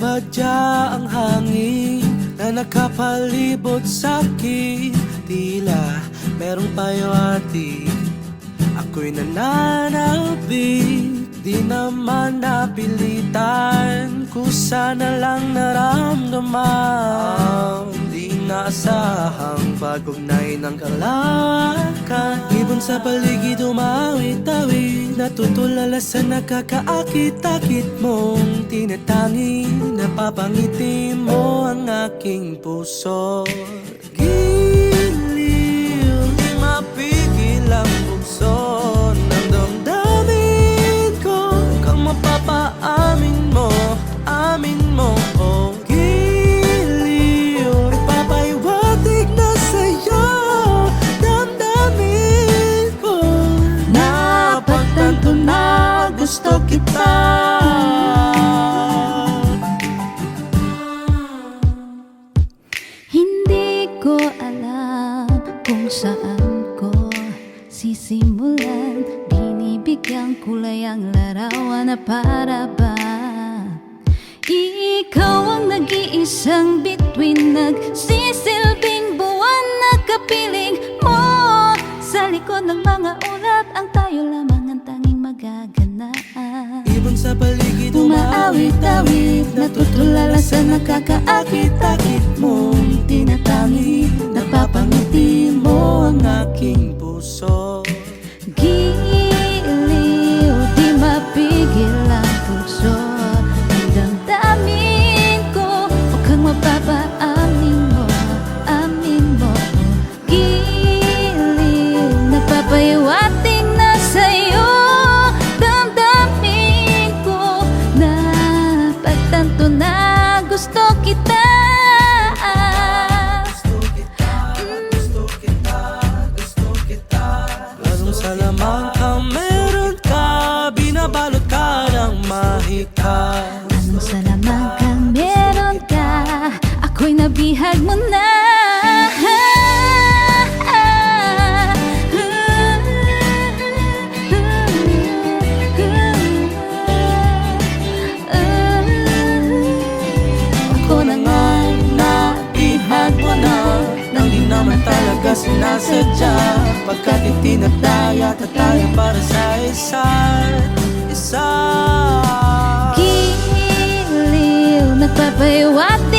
Nagbabadya ang hangin na nakapalibot sa'kin. Tila merong payawati, ako'y nananabik. Di naman napilitan, kusa na lang naramdaman. Di naasahang pag-ugnay ng kalakan. Ibon sa paligid umawit-awit, natutulala sa nakakaakit-akit mong tinatangi. Napapangiti mo ang aking puso. Giliw, di mapigil ang bugso ng damdamin ko. Kung mapapaamin mo, amin mo, oh. Giliw, ipapaiwatig na sa'yo damdamin ko. Napagtanto na gusto kita. Hindi ko alam kung saan ko sisimulan. Binibigyang kulay ang larawan na para ba ikaw ang nag-iisang bituin, nagsisilbing buwan na kapiling mo. Sa likod ng mga ulap, ang tayo lamang ang tanging magaganap. Ibon sa paligid Umaawit-awit, natutulala sa nakakaakit-akit mong tinatangi. napapangiti mo ang aking puso. Giliw, di mapigil ang puso. Ang damdamin ko, huwag kang mapapaamin mo, amin mo. Giliw, nagpapahiwatig na sa'yo damdamin ko. Napagtanto na gusto kita. Sa lamang ka meron ka, binabalot ka ng mahika. Anong sa lamang kang meron ka, ako'y nabihag mo na. Ako na nga nabihag mo na, nang di naman talaga sinasadya. Pagkat itinataya tayo para sa isa't isa. Giliw, nagpapahiwatig